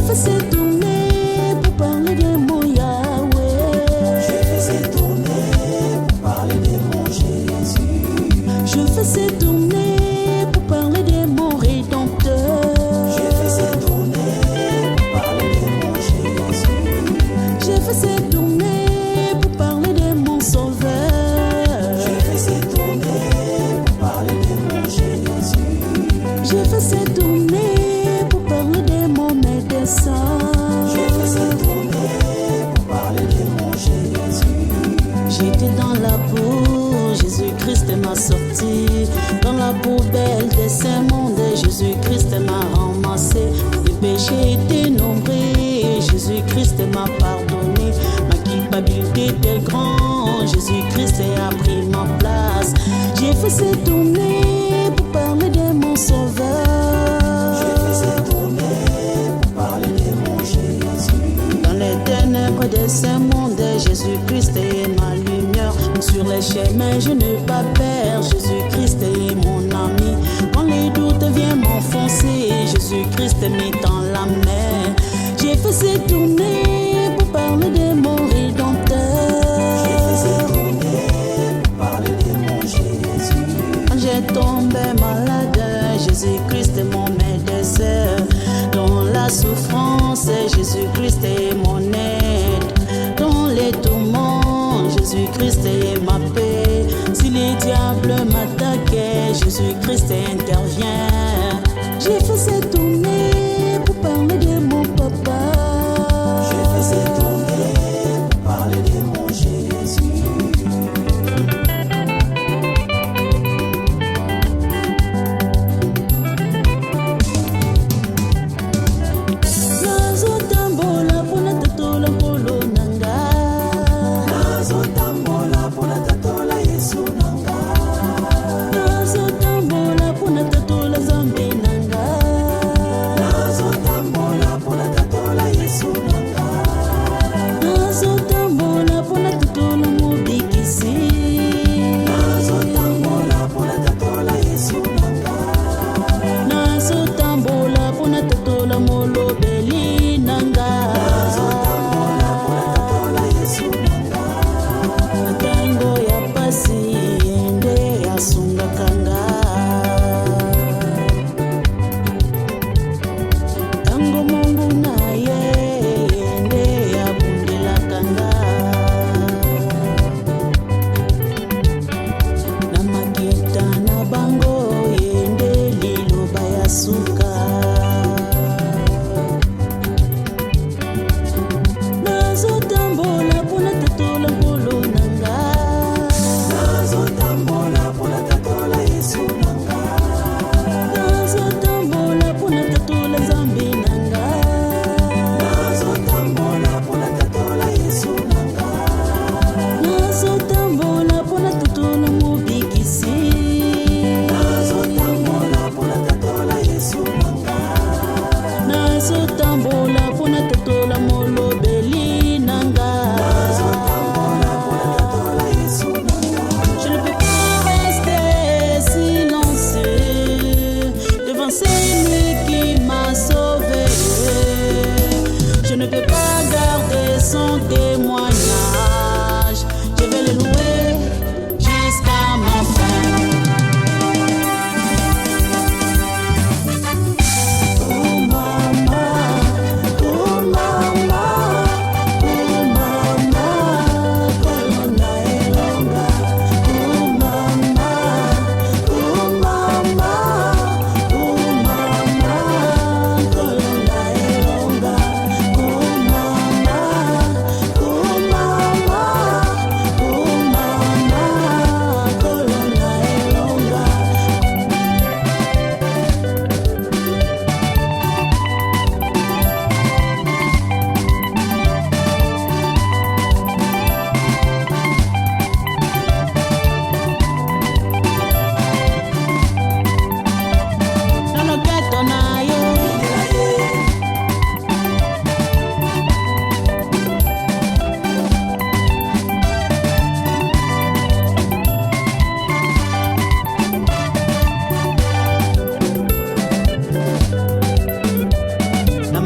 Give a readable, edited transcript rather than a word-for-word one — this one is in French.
faisais tourner pour parler de mon Yahweh. Je faisais tourner pour parler de mon Jésus. Je faisais tourner pour parler de mon Rédempteur. Je faisais tourner pour parler de mon Jésus. Je faisais tourner pour parler de mon Sauveur. Je faisais tourner pour parler de mon Jésus. Je faisais tourner pour parler de mon médecin. Je faisais tourner pour parler de mon Jésus. J'étais dans la boue, Jésus-Christ m'a sorti. Dans la poubelle de ce monde, Jésus-Christ m'a ramassé. Les péchés étaient nombreux, Jésus-Christ m'a pardonné. Ma culpabilité était grande, Jésus-Christ a pris ma place. J'ai fait tourner pour parler de mon Sauveur. Je faisais tourner pour parler de mon Jésus. Dans les ténèbres de ce monde, Jésus-Christ est ma lumière. Sur les chemins, je n'ai pas peur. Jésus-Christ est mon ami. Quand les doutes viennent m'enfoncer, Jésus-Christ me tend la main. J'ai fait tourner pour parler de mon Rédempteur. Je faisais tourner pour parler de mon Jésus. Quand j'ai tombé malade, Jésus-Christ est mon médecin. Dans la souffrance, Jésus-Christ est mon aide. Dans les tourments, Jésus-Christ est ma paix. Si les diables m'attaquaient, Jésus-Christ est